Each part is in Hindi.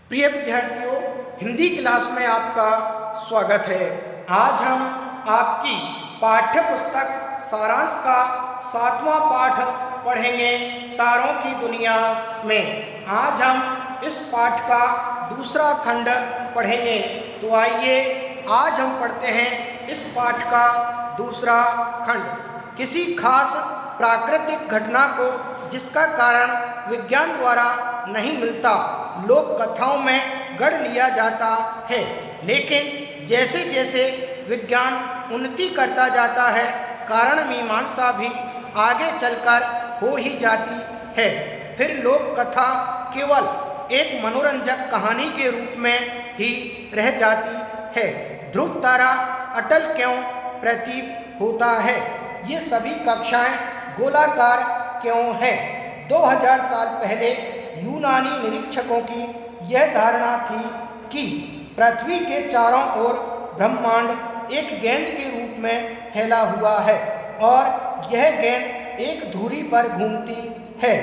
प्रिय विद्यार्थियों, हिंदी क्लास में आपका स्वागत है। आज हम आपकी पाठ्य पुस्तक सारांश का 7वां पाठ पढ़ेंगे, तारों की दुनिया में। आज हम इस पाठ का दूसरा खंड पढ़ेंगे। तो आइए आज हम पढ़ते हैं इस पाठ का दूसरा खंड। किसी खास प्राकृतिक घटना को जिसका कारण विज्ञान द्वारा नहीं मिलता, लोक कथाओं में गढ़ लिया जाता है। लेकिन जैसे जैसे विज्ञान उन्नति करता जाता है, कारण मीमांसा भी आगे चलकर हो ही जाती है। फिर लोक कथा केवल एक मनोरंजक कहानी के रूप में ही रह जाती है। ध्रुव तारा अटल क्यों प्रतीत होता है? ये सभी कक्षाएं गोलाकार क्यों हैं? 2000 साल पहले यूनानी निरीक्षकों की यह धारणा थी कि पृथ्वी के चारों ओर ब्रह्मांड एक गेंद के रूप में फैला हुआ है और यह गेंद एक धुरी पर घूमती है।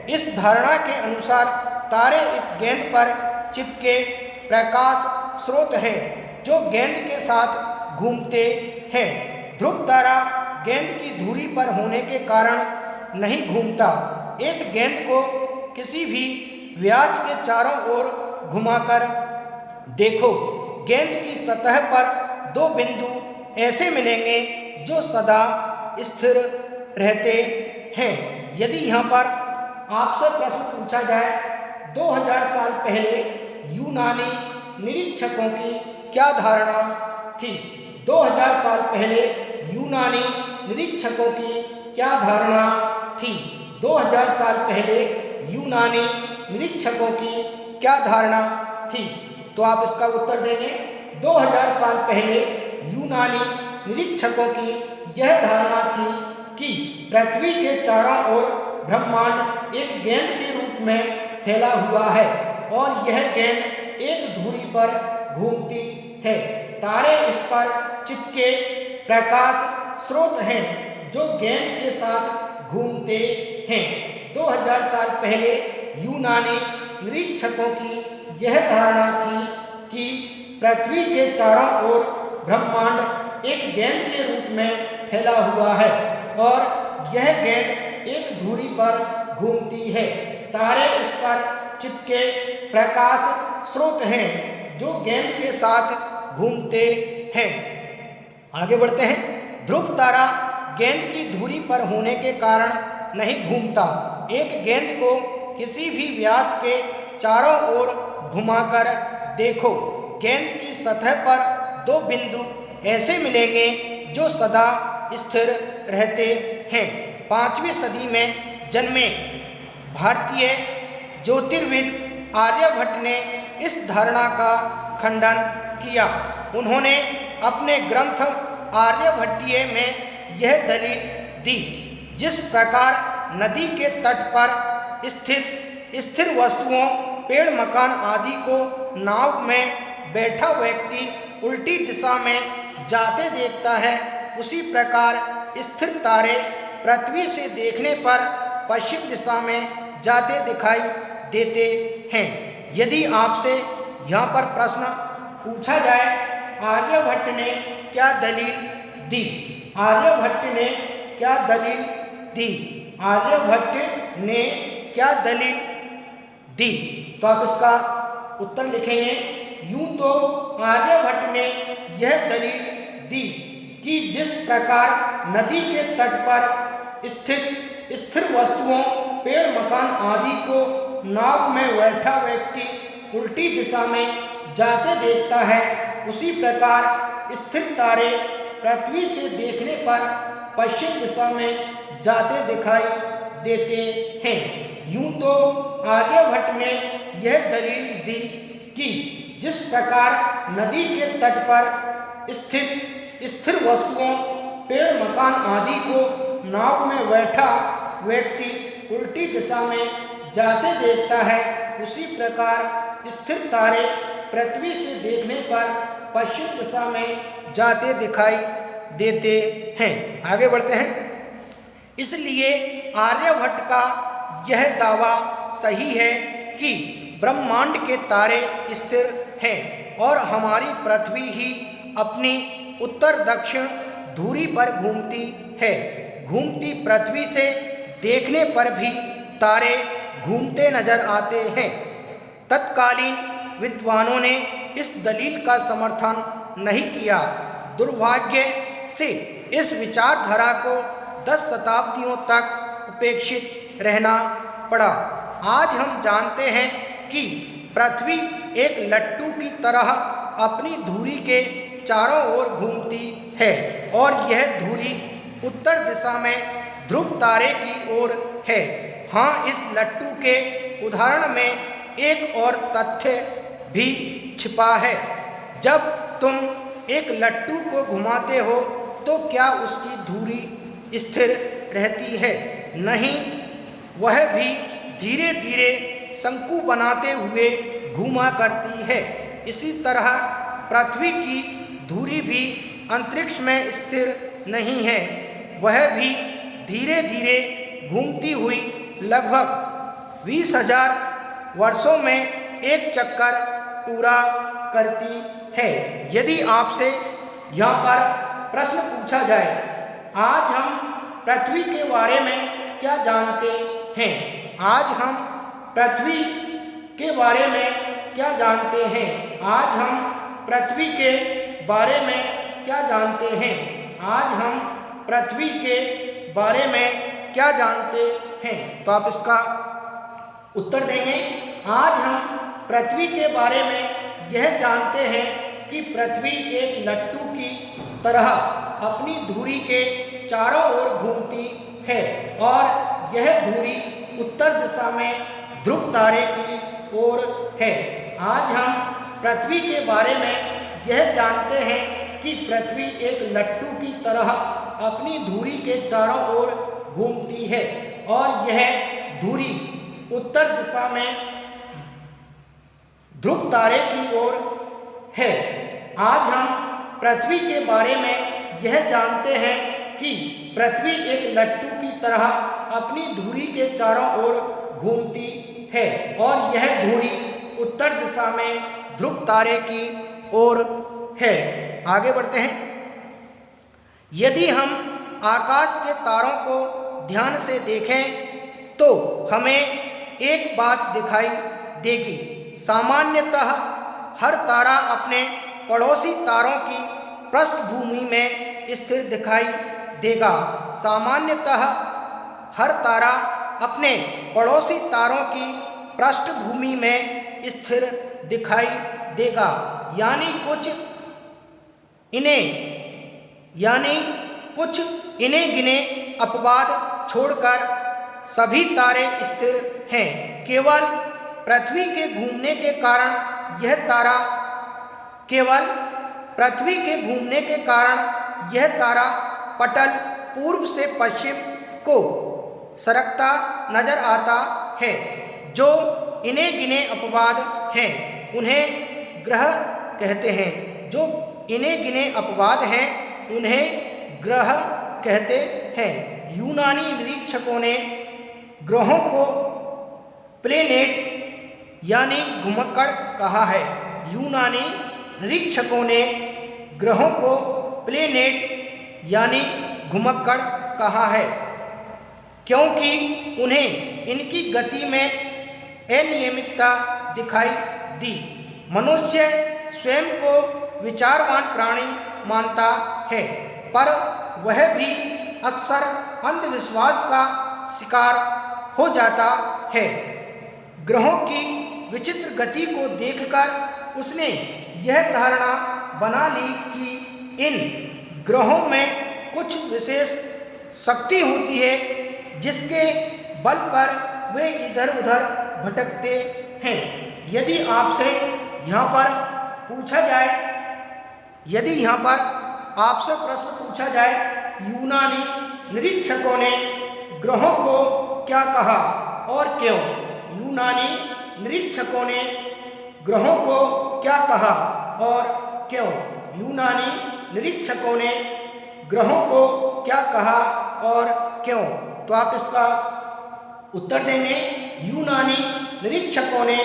इस धारणा के अनुसार तारे इस गेंद पर चिपके प्रकाश स्रोत हैं जो गेंद के साथ घूमते हैं। ध्रुव तारा गेंद की धुरी पर होने के कारण नहीं घूमता। एक गेंद को किसी भी व्यास के चारों ओर घुमाकर देखो, गेंद की सतह पर दो बिंदु ऐसे मिलेंगे जो सदा स्थिर रहते हैं। यदि यहाँ पर आपसे प्रश्न पूछा जाए 2000 साल पहले यूनानी निरीक्षकों की क्या धारणा थी? 2000 साल पहले यूनानी निरीक्षकों की क्या धारणा थी? 2000 साल पहले यूनानी निरीक्षकों की क्या धारणा थी? तो आप इसका उत्तर देंगे 2000 साल पहले यूनानी निरीक्षकों की यह धारणा थी कि पृथ्वी के चारों ओर ब्रह्मांड एक गेंद के रूप में फैला हुआ है और यह गेंद एक धुरी पर घूमती है। तारे इस पर चिपके प्रकाश स्रोत हैं जो गेंद के साथ घूमते हैं। 2000 साल पहले यूनानी निरीक्षकों की यह धारणा थी कि पृथ्वी के चारों ओर ब्रह्मांड एक गेंद के रूप में फैला हुआ है और यह गेंद एक धुरी पर घूमती है। तारे इस पर चिपके प्रकाश स्रोत हैं जो गेंद के साथ घूमते हैं। आगे बढ़ते हैं। ध्रुव तारा गेंद की धुरी पर होने के कारण नहीं घूमता। एक गेंद को किसी भी व्यास के चारों ओर घुमाकर देखो, गेंद की सतह पर दो बिंदु ऐसे मिलेंगे जो सदा स्थिर रहते हैं। 5वीं सदी में जन्मे भारतीय ज्योतिर्विद आर्यभट्ट ने इस धारणा का खंडन किया। उन्होंने अपने ग्रंथ आर्यभट्टीय में यह दलील दी, जिस प्रकार नदी के तट पर स्थित स्थिर वस्तुओं, पेड़, मकान आदि को नाव में बैठा व्यक्ति उल्टी दिशा में जाते देखता है, उसी प्रकार स्थिर तारे पृथ्वी से देखने पर पश्चिम दिशा में जाते दिखाई देते हैं। यदि आपसे यहाँ पर प्रश्न पूछा जाए आर्यभट्ट ने क्या दलील दी? आर्यभट्ट ने क्या दलील दी? आर्यभट्ट ने क्या दलील दी? तो आप इसका उत्तर लिखेंगे। यूं तो आर्यभट्ट ने यह दलील दी कि जिस प्रकार नदी के तट पर स्थित स्थिर वस्तुओं, पेड़, मकान आदि को नाव में बैठा व्यक्ति उल्टी दिशा में जाते देखता है, उसी प्रकार स्थिर तारे पृथ्वी से देखने पर पश्चिम दिशा में जाते दिखाई देते हैं। यूं तो आर्यभट्ट ने यह दलील दी कि जिस प्रकार नदी के तट पर स्थित स्थिर वस्तुओं, पेड़, मकान आदि को नाव में बैठा व्यक्ति उल्टी दिशा में जाते देखता है, उसी प्रकार स्थिर तारे पृथ्वी से देखने पर पश्चिम दिशा में जाते दिखाई देते हैं। आगे बढ़ते हैं। इसलिए आर्यभट्ट का यह दावा सही है कि ब्रह्मांड के तारे स्थिर हैं और हमारी पृथ्वी ही अपनी उत्तर दक्षिण धुरी पर घूमती है। घूमती पृथ्वी से देखने पर भी तारे घूमते नजर आते हैं। तत्कालीन विद्वानों ने इस दलील का समर्थन नहीं किया। दुर्भाग्य से इस विचारधारा को 10 शताब्दियों तक उपेक्षित रहना पड़ा। आज हम जानते हैं कि पृथ्वी एक लट्टू की तरह अपनी धुरी के चारों ओर घूमती है और यह धुरी उत्तर दिशा में ध्रुव तारे की ओर है। हाँ, इस लट्टू के उदाहरण में एक और तथ्य भी छिपा है। जब तुम एक लट्टू को घुमाते हो तो क्या उसकी धुरी स्थिर रहती है? नहीं, वह भी धीरे धीरे शंकु बनाते हुए घूमा करती है। इसी तरह पृथ्वी की धुरी भी अंतरिक्ष में स्थिर नहीं है, वह भी धीरे धीरे घूमती हुई लगभग 20,000 वर्षों में एक चक्कर पूरा करती है। यदि आपसे यहाँ पर प्रश्न पूछा जाए, आज हम पृथ्वी के बारे में क्या जानते हैं? आज हम पृथ्वी के बारे में क्या जानते हैं? आज हम पृथ्वी के बारे में क्या जानते हैं? आज हम पृथ्वी के बारे में क्या जानते हैं? तो आप इसका उत्तर देंगे। आज हम पृथ्वी के बारे में यह जानते हैं कि पृथ्वी एक लट्टू की तरह अपनी धुरी के चारों ओर घूमती है और यह धुरी उत्तर दिशा में ध्रुव तारे की ओर है। आज हम पृथ्वी के बारे में यह जानते हैं कि पृथ्वी एक लट्टू की तरह अपनी धुरी के चारों ओर घूमती है और यह धुरी उत्तर दिशा में ध्रुव तारे की ओर है। आज हम पृथ्वी के बारे में यह जानते हैं कि पृथ्वी एक लट्टू की तरह अपनी धुरी के चारों ओर घूमती है और यह धुरी उत्तर दिशा में ध्रुव तारे की ओर है। आगे बढ़ते हैं। यदि हम आकाश के तारों को ध्यान से देखें तो हमें एक बात दिखाई देगी। सामान्यतः हर तारा अपने पड़ोसी तारों की पृष्ठभूमि में स्थिर दिखाई देगा। सामान्यतः हर तारा अपने पड़ोसी तारों की पृष्ठभूमि में स्थिर दिखाई देगा, यानी कुछ इन्हें गिने अपवाद छोड़कर सभी तारे स्थिर हैं। केवल पृथ्वी के घूमने के कारण यह तारा पटल पूर्व से पश्चिम को सरकता नजर आता है। जो इन्हें गिने अपवाद हैं उन्हें ग्रह कहते हैं। जो इन्हें गिने अपवाद हैं उन्हें ग्रह कहते हैं। यूनानी निरीक्षकों ने ग्रहों को प्लेनेट यानी घुमक्कड़ कहा है। यूनानी निरीक्षकों ने ग्रहों को प्लेनेट यानी घुमक्कड़ कहा है क्योंकि उन्हें इनकी गति में अनियमितता दिखाई दी। मनुष्य स्वयं को विचारवान प्राणी मानता है, पर वह भी अक्सर अंधविश्वास का शिकार हो जाता है। ग्रहों की विचित्र गति को देखकर उसने यह धारणा बना ली कि इन ग्रहों में कुछ विशेष शक्ति होती है जिसके बल पर वे इधर उधर भटकते हैं। यदि आपसे यहाँ पर आपसे प्रश्न पूछा जाए, यूनानी निरीक्षकों ने ग्रहों को क्या कहा और क्यों? यूनानी निरीक्षकों ने ग्रहों को क्या कहा और क्यों? यूनानी निरीक्षकों ने ग्रहों को क्या कहा और क्यों? तो आप इसका उत्तर देंगे। यूनानी निरीक्षकों ने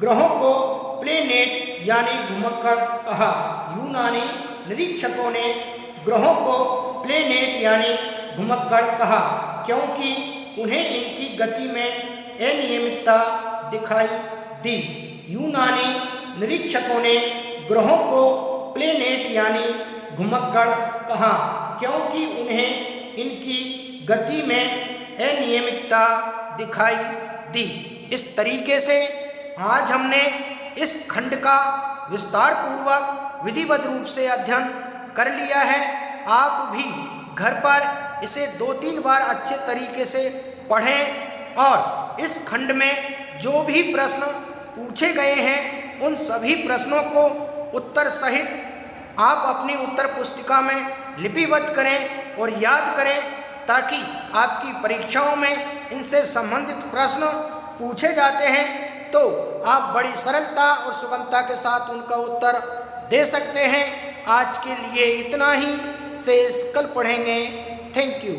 ग्रहों को प्लेनेट यानी घुमक्कड़ कहा। यूनानी निरीक्षकों ने ग्रहों को प्लेनेट यानी घुमक्कड़ कहा क्योंकि उन्हें इनकी गति में अनियमितता दिखाई दी। यूनानी निरीक्षकों ने ग्रहों को प्लेनेट यानी घुमक्कड़ कहा क्योंकि उन्हें इनकी गति में अनियमितता दिखाई दी। इस तरीके से आज हमने इस खंड का विस्तार पूर्वक विधिवत रूप से अध्ययन कर लिया है। आप भी घर पर इसे 2-3 बार अच्छे तरीके से पढ़ें और इस खंड में जो भी प्रश्न पूछे गए हैं उन सभी प्रश्नों को उत्तर सहित आप अपनी उत्तर पुस्तिका में लिपिबद्ध करें और याद करें ताकि आपकी परीक्षाओं में इनसे संबंधित प्रश्न पूछे जाते हैं तो आप बड़ी सरलता और सुगमता के साथ उनका उत्तर दे सकते हैं। आज के लिए इतना ही, शेष कल पढ़ेंगे। Thank you.